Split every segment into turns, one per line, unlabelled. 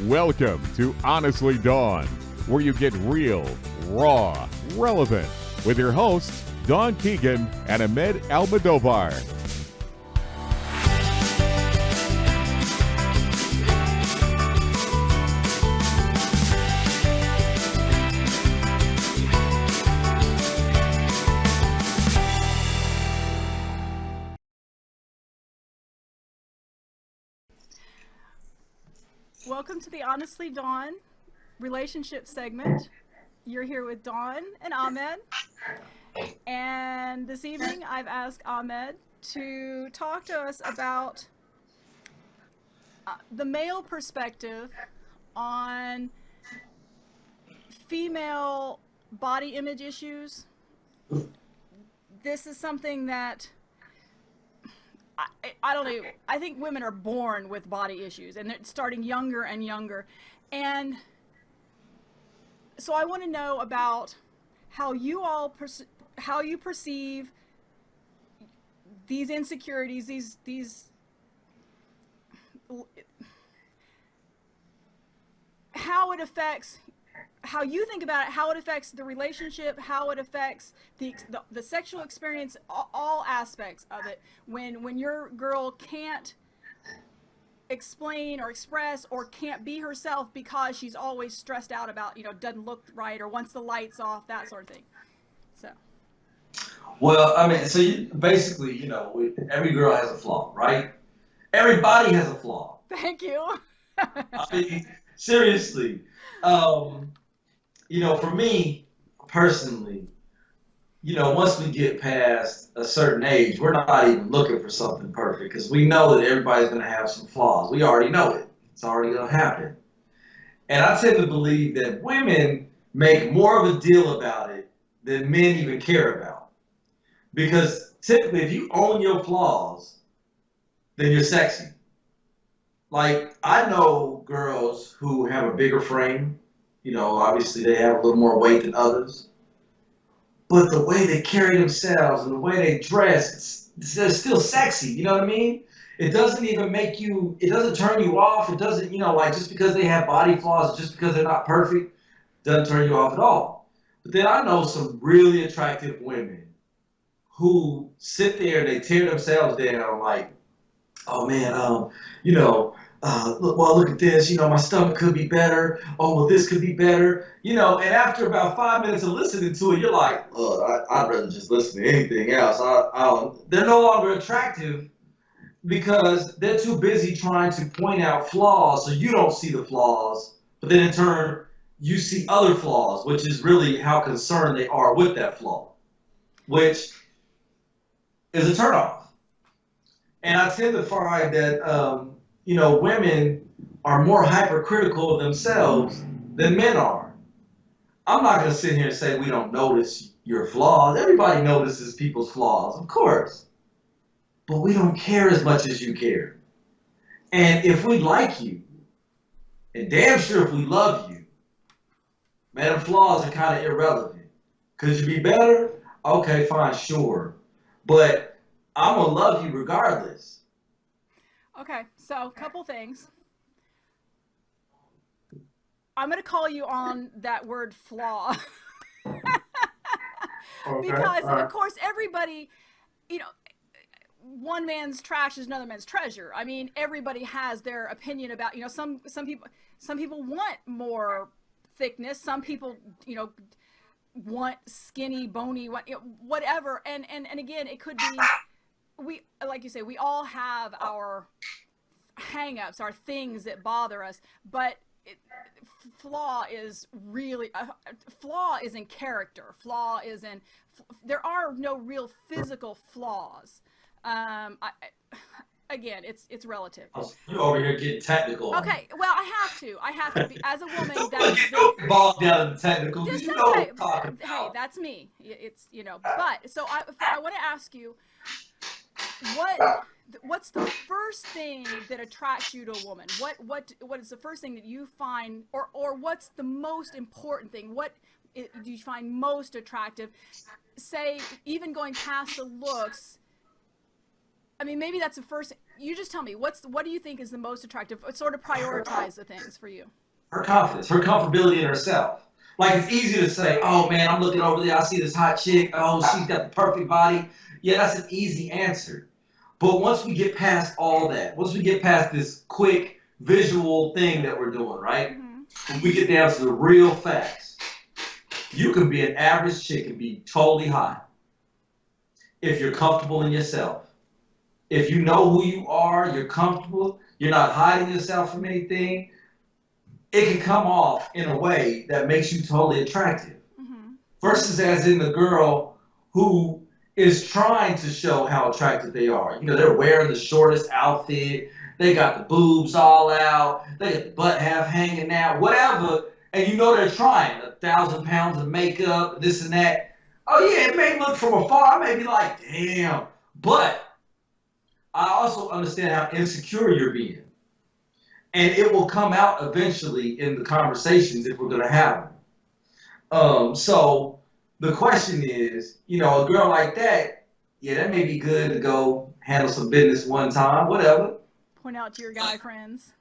Welcome to Honestly Dawn, where you get real, raw, relevant with your hosts, Dawn Keegan and Ahmed Almodovar.
Welcome to the Honestly Dawn relationship segment. You're here with Dawn and Ahmed. And this evening I've asked Ahmed to talk to us about the male perspective on female body image issues. This is something that I don't know. I think women are born with body issues, and they're starting younger and younger. And so I want to know about how you all how you perceive these insecurities, these how it affects, how you think about it, how it affects the relationship, how it affects the sexual experience, all aspects of it. When your girl can't explain or express or can't be herself because she's always stressed out about, doesn't look right or wants the lights off, that sort of thing. So.
Well, I mean, so basically, every girl has a flaw, right? Everybody has a flaw.
Thank you.
I mean, seriously. For me personally, once we get past a certain age, we're not even looking for something perfect because we know that everybody's going to have some flaws. We already know it. It's already going to happen. And I tend to believe that women make more of a deal about it than men even care about. Because typically, if you own your flaws, then you're sexy. Like, I know girls who have a bigger frame. Obviously they have a little more weight than others. But the way they carry themselves and the way they dress, they're still sexy. You know what I mean? It doesn't even it doesn't turn you off. It doesn't, just because they have body flaws, just because they're not perfect, doesn't turn you off at all. But then I know some really attractive women who sit there and they tear themselves down like, oh man, look at this, my stomach could be better. Oh, well, this could be better. And after about 5 minutes of listening to it, you're like, oh, I'd rather just listen to anything else. They're no longer attractive because they're too busy trying to point out flaws so you don't see the flaws. But then in turn, you see other flaws, which is really how concerned they are with that flaw, which is a turnoff. And I tend to find that, women are more hypercritical of themselves than men are. I'm not going to sit here and say we don't notice your flaws. Everybody notices people's flaws, of course. But we don't care as much as you care. And if we like you, and damn sure if we love you, man, flaws are kind of irrelevant. Could you be better? Okay, fine, sure. But I'm going to love you regardless.
Okay, so a couple things. I'm going to call you on that word flaw. Because, of course, everybody, one man's trash is another man's treasure. I mean, everybody has their opinion about, some people want more thickness. Some people, want skinny, bony, whatever. And again, it could be, like you say, we all have our hang-ups, our things that bother us, but flaw is in character. There are no real physical flaws. Again, it's relative.
You're over here getting technical.
Okay, well, I have to be, as a woman,
don't bogged down in the technical.
Just
you know
okay.
what I'm talking
Hey,
about.
that's me. It's, but, so I want to ask you, what's the first thing that attracts you to a woman? What is the first thing that you find, or what's the most important thing? What do you find most attractive? Say, even going past the looks, I mean, maybe that's the first. You just tell me what do you think is the most attractive? Sort of prioritize the things for you.
Her confidence, her comfortability in herself. Like, it's easy to say, oh man, I'm looking over there, I see this hot chick, oh, she's got the perfect body. Yeah, that's an easy answer. But once we get past all that, once we get past this quick visual thing that we're doing, right? When we get down to the real facts, you can be an average chick and be totally hot if you're comfortable in yourself. If you know who you are, you're comfortable, you're not hiding yourself from anything, it can come off in a way that makes you totally attractive. Versus as in the girl who is trying to show how attractive they are. You know, they're wearing the shortest outfit, they got the boobs all out, they got the butt half hanging out, whatever, and you know they're trying. 1,000 pounds of makeup, this and that. Oh yeah, it may look from afar, I may be like, damn. But I also understand how insecure you're being. And it will come out eventually in the conversations if we're going to have them. So the question is, you know, a girl like that, yeah, that may be good to go handle some business one time, whatever.
Point out to your guy friends.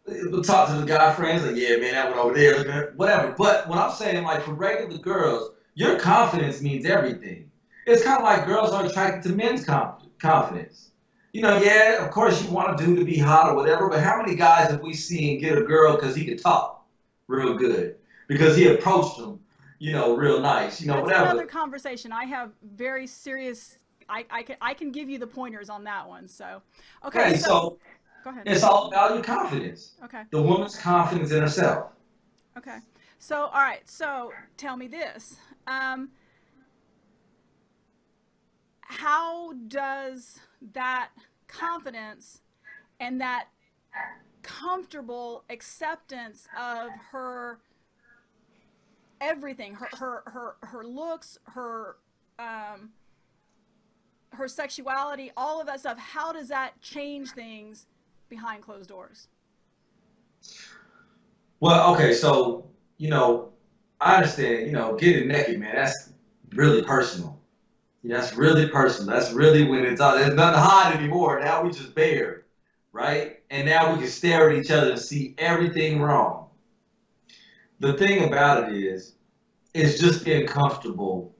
We'll talk to the guy friends, like, yeah, man, that one over there, whatever. But what I'm saying, like, for regular girls, your confidence means everything. It's kind of like girls are attracted to men's confidence. You know, yeah, of course you want a dude to be hot or whatever, but how many guys have we seen get a girl because he could talk real good? Because he approached them, you know, real nice, you know,
That's
whatever.
Another conversation. I have very serious, I can give you the pointers on that one, so. Okay,
so
go ahead.
It's all about your confidence.
Okay.
The woman's confidence in herself.
Okay. So, all right, so tell me this. How does that confidence and that comfortable acceptance of her everything, her looks, her sexuality, all of that stuff, how does that change things behind closed doors?
Well, okay, so, you know, I understand, you know, getting naked, man, that's really personal. That's really personal. That's really when it's there's nothing to hide anymore. Now we just bare, right? And now we can stare at each other and see everything wrong. The thing about it is just being comfortable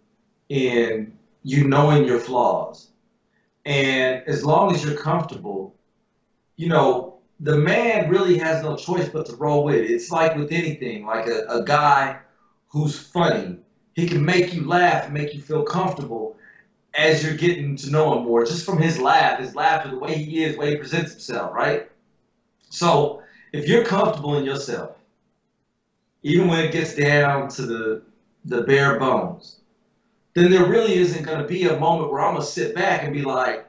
in you knowing your flaws. And as long as you're comfortable, you know, the man really has no choice but to roll with it. It's like with anything, like a guy who's funny. He can make you laugh and make you feel comfortable as you're getting to know him more, just from his laughter, the way he is, the way he presents himself, right? So if you're comfortable in yourself, even when it gets down to the bare bones, then there really isn't going to be a moment where I'm going to sit back and be like,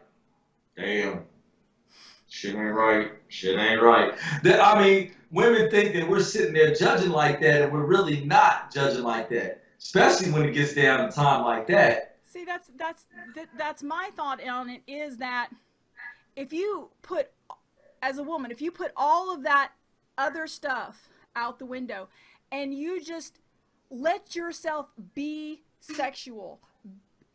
damn, shit ain't right, shit ain't right. I mean, women think that we're sitting there judging like that, and we're really not judging like that, especially when it gets down to time like that.
See, that's my thought on it, is that if you put, as a woman, if you put all of that other stuff out the window and you just let yourself be sexual,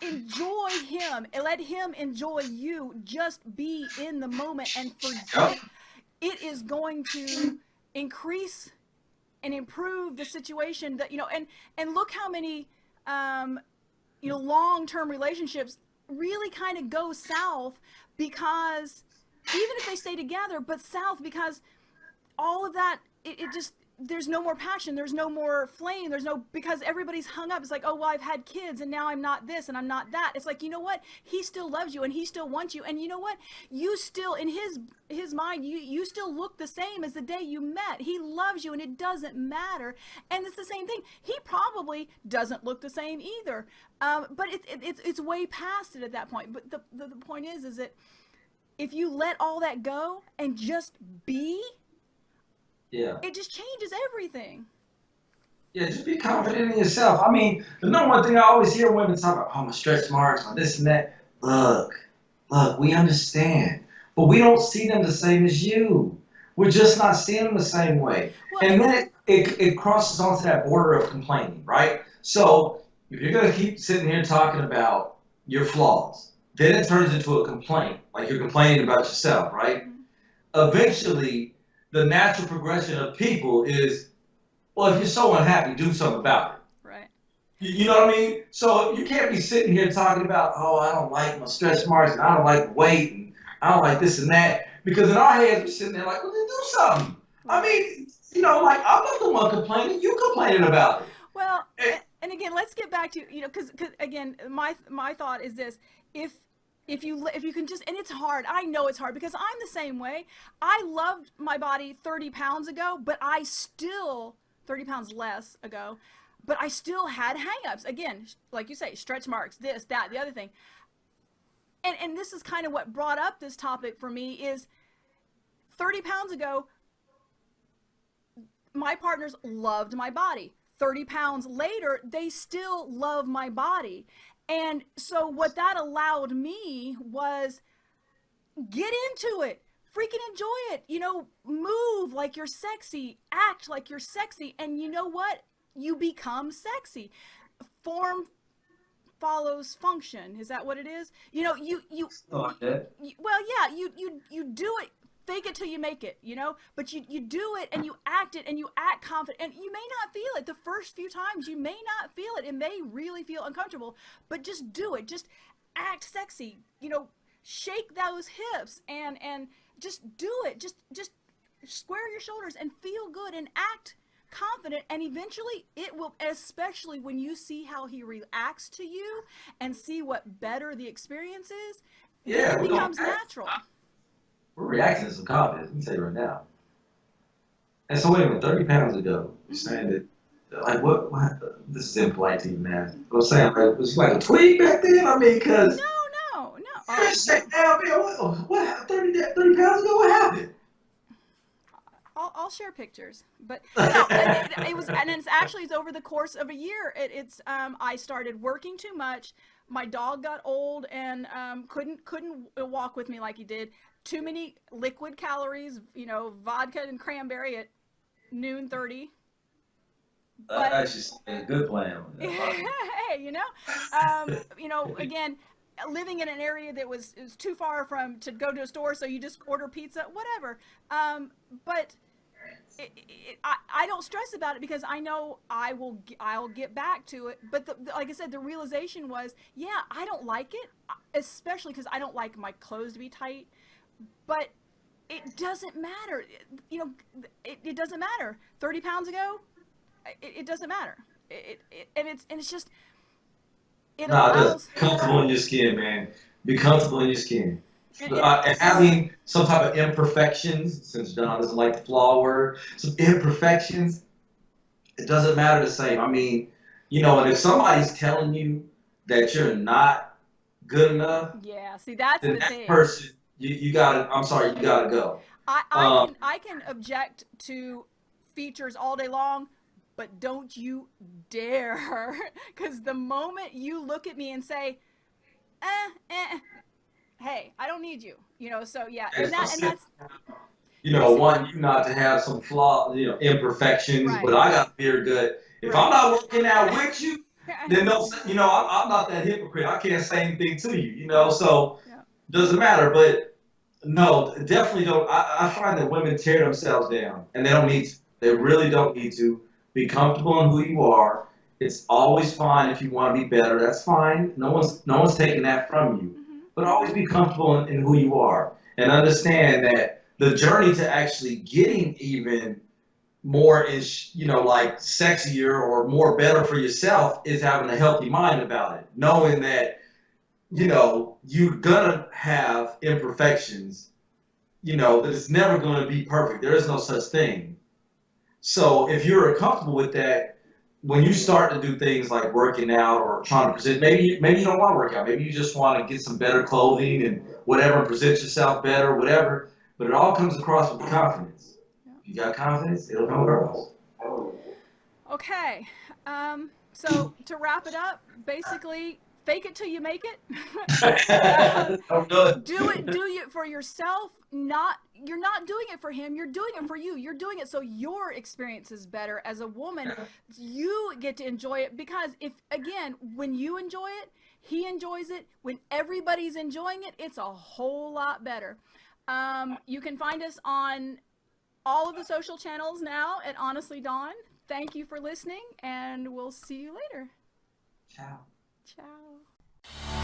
enjoy him and let him enjoy you, just be in the moment and forget, it is going to increase and improve the situation that, you know, and look how many, you know, long-term relationships really kind of go south, because even if they stay together, but south because all of that, it just, there's no more passion, there's no more flame, because everybody's hung up. It's like, oh, well, I've had kids and now I'm not this and I'm not that. It's like, you know what? He still loves you and he still wants you. And you know what? You still, in his mind, you still look the same as the day you met. He loves you and it doesn't matter. And it's the same thing. He probably doesn't look the same either. But it's way past it at that point. But the point is that if you let all that go and just be,
yeah,
it just changes everything.
Yeah, just be confident in yourself. I mean, the number one thing I always hear women talk about, oh, my stretch marks, my this and that. Look, we understand. But we don't see them the same as you. We're just not seeing them the same way. Well, and then it crosses onto that border of complaining, right? So if you're going to keep sitting here talking about your flaws, then it turns into a complaint, like you're complaining about yourself, right?
Mhm.
Eventually, the natural progression of people is, well, if you're so unhappy, do something about it.
Right.
You know what I mean? So you can't be sitting here talking about, oh, I don't like my stretch marks and I don't like weight and I don't like this and that. Because in our heads, we're sitting there like, well, then do something. I mean, like, I'm not the one complaining. You complaining about it.
Well,
And,
and again, let's get back to, because again, my thought is this: if you can just, and it's hard. I know it's hard because I'm the same way. I loved my body 30 pounds ago, but I still 30 pounds less ago, but I still had hang-ups. Again, like you say, stretch marks, this, that, the other thing. And this is kind of what brought up this topic for me is 30 pounds ago, my partners loved my body. 30 pounds later, they still love my body. And so what that allowed me was get into it. Freaking enjoy it. Move like you're sexy. Act like you're sexy. And you know what? You become sexy. Form follows function. Is that what it is? Well, yeah, you do it. Fake it till you make it, but you do it and you act it and you act confident, and you may not feel it the first few times. You may not feel it. It may really feel uncomfortable, but just do it. Just act sexy, shake those hips and just do it. Just square your shoulders and feel good and act confident, and eventually it will, especially when you see how he reacts to you and see what better the experience is,
yeah,
it becomes natural.
we're reacting to some confidence. Let me tell you right now. And so, wait a minute, 30 pounds ago, you're saying that, like, what this is impolite to you, man. I'm saying, like, was you like a twig back then? I mean, because.
No.
Shit down, man. What happened 30 pounds ago? What happened?
I'll share pictures, but no, it was, and it's over the course of a year. I started working too much. My dog got old and couldn't walk with me like he did. Too many liquid calories, vodka and cranberry at noon 30.
That's just a good plan.
Hey, again, living in an area that was too far to go to a store, so you just order pizza, whatever. But I don't stress about it because I know I'll get back to it. But like I said, the realization was, yeah, I don't like it, especially because I don't like my clothes to be tight. But it doesn't matter. It doesn't matter. 30 pounds ago, it doesn't matter. It's just.
Just comfortable in your skin, man. Be comfortable in your skin. And having some type of imperfections, since John doesn't like the flaw word, some imperfections, it doesn't matter the same. I mean, and if somebody's telling you that you're not good enough,
yeah, see, that's
then
the
that
thing.
person, you gotta go.
I can object to features all day long, but don't you dare, because the moment you look at me and say, hey, I don't need you, so yeah, and that's.
Want you not to have some flaw, imperfections,
right.
But I got beer good. If I'm not working out with you, then I'm not that hypocrite. I can't say anything to you, so doesn't matter. But no, definitely don't. I find that women tear themselves down, and they don't need to. They really don't need to. Be comfortable in who you are. It's always fine if you want to be better. That's fine. No one's taking that from you.
Mm-hmm.
But always be comfortable in who you are, and understand that the journey to actually getting even more like sexier or more better for yourself is having a healthy mind about it, knowing that you're gonna have imperfections. That it's never going to be perfect. There is no such thing. So if you're comfortable with that, when you start to do things like working out or trying to present, maybe you don't want to work out. Maybe you just want to get some better clothing and whatever, and present yourself better, whatever. But it all comes across with confidence. If you got confidence, it'll come across.
Okay. So to wrap it up, basically, fake it till you make it.
I'm good.
Do it for yourself. You're not doing it for him. You're doing it for you. You're doing it so your experience is better. As a woman, you get to enjoy it, because when you enjoy it, he enjoys it. When everybody's enjoying it, it's a whole lot better. You can find us on all of the social channels now at Honestly Dawn. Thank you for listening, and we'll see you later.
Ciao.
Ciao.